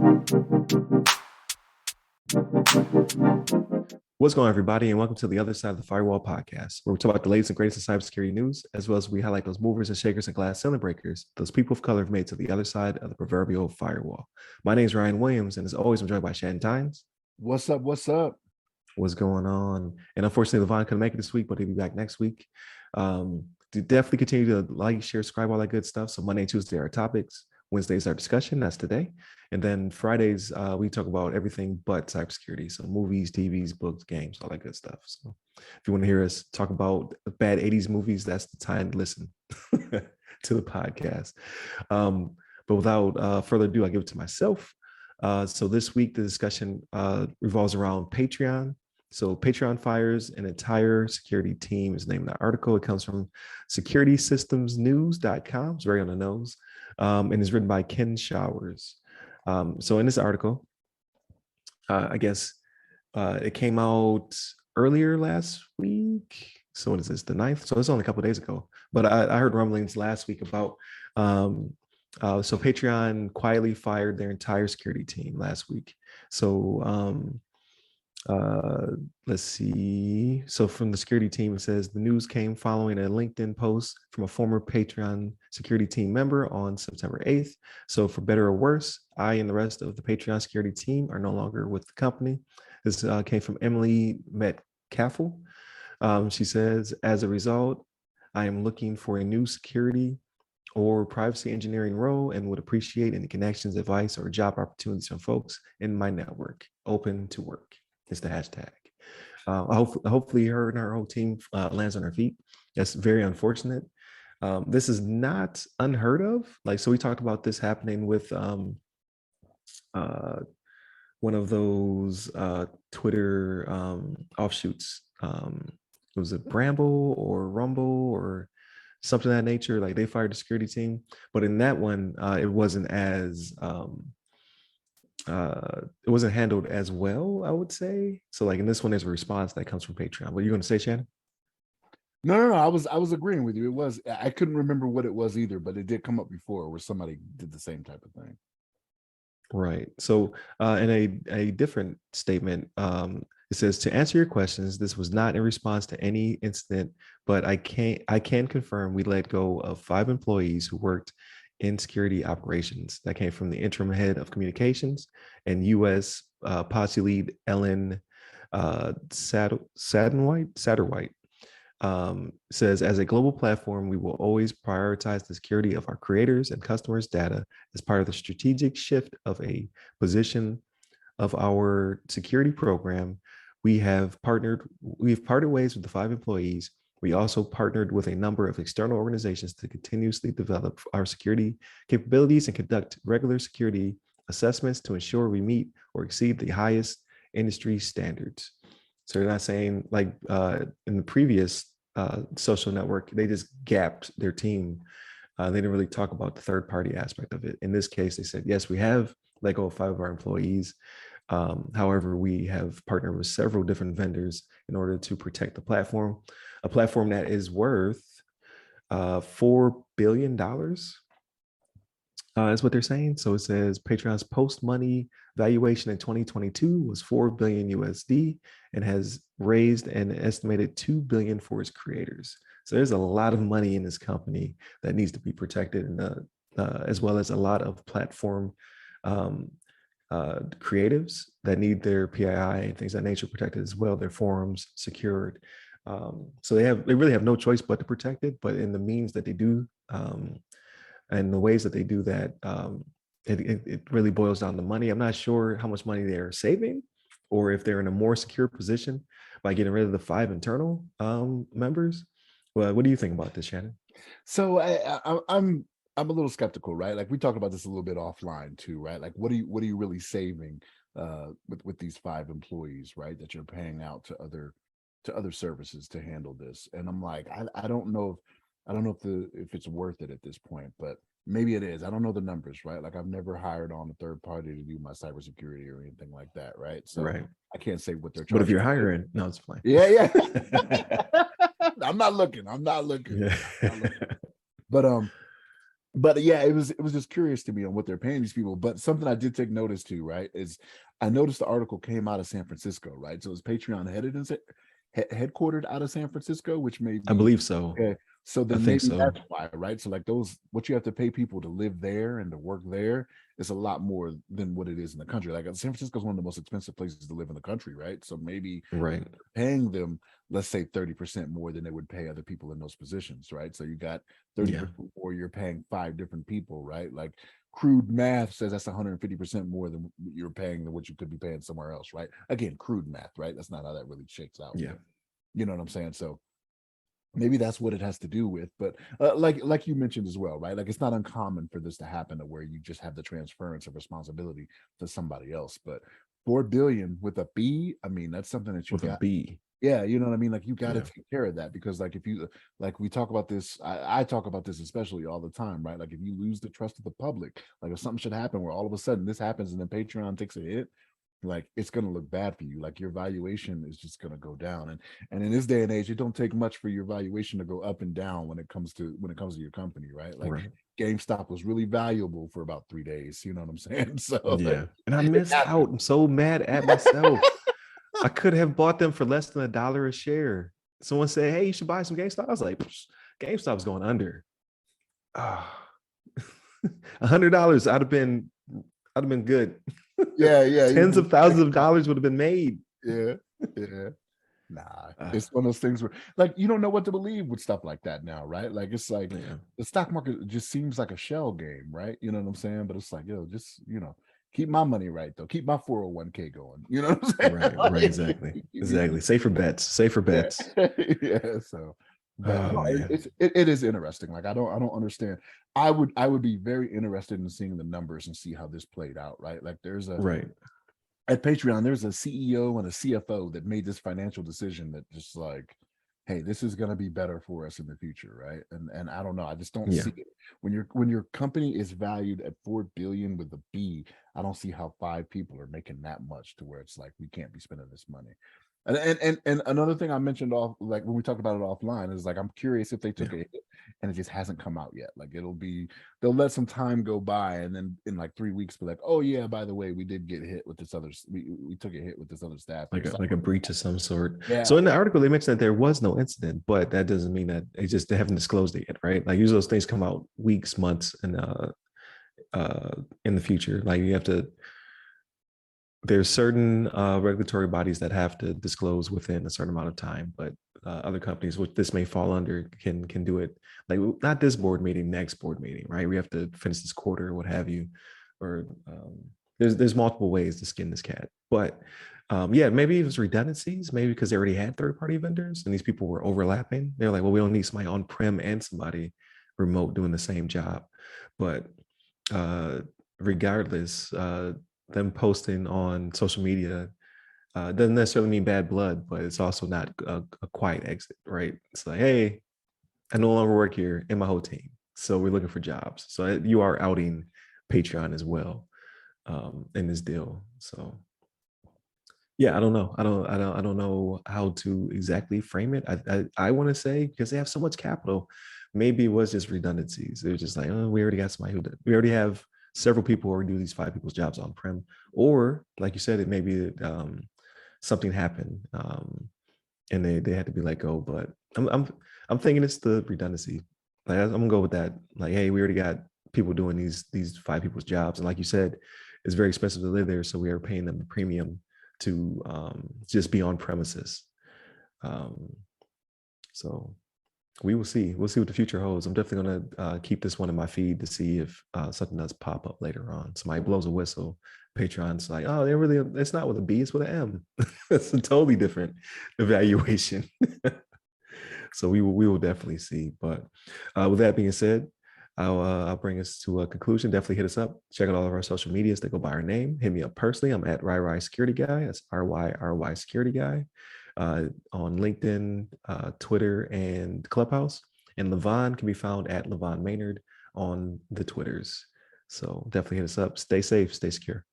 What's going on, everybody, and welcome to the Other Side of the Firewall podcast, where we talk about the latest and greatest in cybersecurity news, as well as we highlight those movers and shakers and glass ceiling breakers, those people of color have made to the other side of the proverbial firewall. My name is Ryan Williams, and as always, I'm joined by Shannon Tynes. What's up? What's up? What's going on? And unfortunately, Levon couldn't make it this week, but he'll be back next week. Definitely continue to like, share, subscribe, all that good stuff. So Monday and Tuesday are topics. Wednesdays our discussion. That's today. And then Fridays, we talk about everything but cybersecurity. So movies, TVs, books, games, all that good stuff. So if you want to hear us talk about bad 80s movies, that's the time to listen to the podcast. But without further ado, I give it to myself. So this week, the discussion revolves around Patreon. So Patreon fires an entire security team is named in the article. It comes from securitysystemsnews.com. It's very on the nose. And is written by Ken Showers. So in this article, I guess it came out earlier last week. So what is this, the 9th? So it's only a couple of days ago. But I heard rumblings last week about, so Patreon quietly fired their entire security team last week. So let's see. So from the security team, it says the news came following a LinkedIn post from a former Patreon security team member on September 8th. So for better or worse, I and the rest of the Patreon security team are no longer with the company. This came from Emily Metcalf. She says, as a result, I am looking for a new security or privacy engineering role and would appreciate any connections, advice, or job opportunities from folks in my network. Open to work. It's the hashtag. Hopefully her and her whole team lands on her feet. That's very unfortunate. This is not unheard of. So we talked about this happening with one of those Twitter offshoots. Was it Bramble or Rumble or something of that nature? Like they fired the security team, but in that one, it wasn't as it wasn't handled as well, I would say. So like in this one, there's a response that comes from Patreon. What are you going to say, Shannon? No. I was agreeing with you. It was, I couldn't remember what it was either, but it did come up before where somebody did the same type of thing. Right. So in a different statement, it says, to answer your questions, this was not in response to any incident, but I can confirm we let go of 5 employees who worked in security operations. That came from the interim head of communications and U.S. Posse lead Ellen Satterwhite. Says, as a global platform, we will always prioritize the security of our creators and customers' data as part of the strategic shift of a position of our security program. We've parted ways with the 5 employees. We also partnered with a number of external organizations to continuously develop our security capabilities and conduct regular security assessments to ensure we meet or exceed the highest industry standards. So they're not saying like in the previous social network, they just gapped their team. They didn't really talk about the third party aspect of it. In this case, they said, yes, we have let go of 5 of our employees. However, we have partnered with several different vendors in order to protect the platform, a platform that is worth $4 billion. Is what they're saying. So it says Patreon's post-money valuation in 2022 was $4 billion USD and has raised an estimated $2 billion for its creators. So there's a lot of money in this company that needs to be protected, and as well as a lot of platform creatives that need their PII and things of that nature protected as well, their forums secured. So they really have no choice but to protect it, but in the means that they do, and the ways that they do that, it really boils down to money. I'm not sure how much money they're saving, or if they're in a more secure position by getting rid of the 5 internal members. Well, what do you think about this, Shannon? So I'm a little skeptical, right? Like we talked about this a little bit offline too, right? Like what are you really saving with these 5 employees, right? That you're paying out to other services to handle this. And I'm like, I don't know if it's worth it at this point, but maybe it is. I don't know the numbers, right? Like I've never hired on a third party to do my cybersecurity or anything like that, right? So right. I can't say what they're charging. But if you're hiring, no, it's fine. Yeah. I'm not looking. Yeah. But But yeah, it was just curious to me on what they're paying these people. But something I did take notice to, right, is I noticed the article came out of San Francisco, right? So is Patreon headquartered out of San Francisco, which may I be believe so. okay. So I then think maybe so. that's why, right? So like those, what you have to pay people to live there and to work there is a lot more than what it is in the country. Like San Francisco is one of the most expensive places to live in the country, right? So maybe Right. paying them, let's say 30% more than they would pay other people in those positions, right? So you got Yeah. 30% more, you're paying 5 different people, right? Like crude math says that's 150% more than you're paying than what you could be paying somewhere else, right? Again, crude math, right? That's not how that really shakes out, Yeah. but you know what I'm saying? So maybe that's what it has to do with. But like you mentioned as well, right? Like it's not uncommon for this to happen to where you just have the transference of responsibility to somebody else. But 4 billion with a B, I mean, that's something that you With a got. B. Yeah, you know what I mean? Like you got to Yeah. take care of that because like if you like we talk about this, I talk about this especially all the time, right? Like if you lose the trust of the public, like if something should happen where all of a sudden this happens and then Patreon takes a hit, like it's gonna look bad for you. Like your valuation is just gonna go down. And in this day and age, it don't take much for your valuation to go up and down when it comes to your company, right? Like Right. GameStop was really valuable for about 3 days. You know what I'm saying? So Yeah. And I it missed happened. out. I'm so mad at myself. I could have bought them for less than $1 a share. Someone said, "Hey, you should buy some GameStop." I was like, GameStop's going under. Ah, $100. I'd have been good. Yeah, yeah. You Tens would of thousands of dollars would have been made. yeah, yeah. Nah, Ah, it's one of those things where like you don't know what to believe with stuff like that now, right? Like it's like yeah. the stock market just seems like a shell game, right? You know what I'm saying? But it's like, yo, just keep my money right though. Keep my 401k going. You know what I'm saying? Right. Right. Like, Exactly. Exactly. Safer bets. Safer yeah. bets. Yeah. So but Oh no, man. it is interesting. Like I don't understand. I would be very interested in seeing the numbers and see how this played out, right? Like there's a Right. at Patreon, there's a CEO and a CFO that made this financial decision that just like, hey, this is going to be better for us in the future, right? And I don't know, I just don't Yeah. see it when your company is valued at 4 billion with a B. I don't see how 5 people are making that much to where it's like we can't be spending this money. And another thing I mentioned off like when we talked about it offline is like I'm curious if they Yeah. took a hit and it just hasn't come out yet. Like they'll let some time go by and then in like 3 weeks be like, oh yeah, by the way, we did get hit with this other we took a hit with this other staff Like here. a like a breach of some sort. Yeah, So in the article, they mentioned that there was no incident, but that doesn't mean that they haven't disclosed it yet, right? Like usually those things come out weeks, months, and in the future. Like you have to there's certain regulatory bodies that have to disclose within a certain amount of time, but other companies, which this may fall under, can do it like not this board meeting, next board meeting, right? We have to finish this quarter, what have you, or there's multiple ways to skin this cat. But yeah, maybe it was redundancies, maybe because they already had third party vendors and these people were overlapping. They're like, well, we don't need somebody on prem and somebody remote doing the same job, but uh, regardless. Them posting on social media doesn't necessarily mean bad blood, but it's also not a quiet exit, right? It's like, hey, I no longer work here in my whole team, so we're looking for jobs. So you are outing Patreon as well in this deal. So yeah, I don't know. I don't know how to exactly frame it. I want to say because they have so much capital, maybe it was just redundancies. It was just like, oh, we already got somebody we already have several people who already do these 5 people's jobs on prem, or like you said, it maybe something happened and they had to be let go. But I'm thinking it's the redundancy. Like I'm gonna go with that. Like, hey, we already got people doing these 5 people's jobs, and like you said, it's very expensive to live there, so we are paying them the premium to just be on premises. Um, so we will see. We'll see what the future holds. I'm definitely going to keep this one in my feed to see if something does pop up later on. Somebody blows a whistle. Patreon's like, oh, they're really, it's not with a B, it's with an M. It's a totally different evaluation. So we will definitely see. But with that being said, I'll bring us to a conclusion. Definitely hit us up. Check out all of our social medias that go by our name. Hit me up personally. I'm at RyRy Security Guy. That's RYRY Security Guy on LinkedIn, Twitter, and Clubhouse. And Levon can be found at Levon Maynard on the Twitters. So definitely hit us up. Stay safe, stay secure.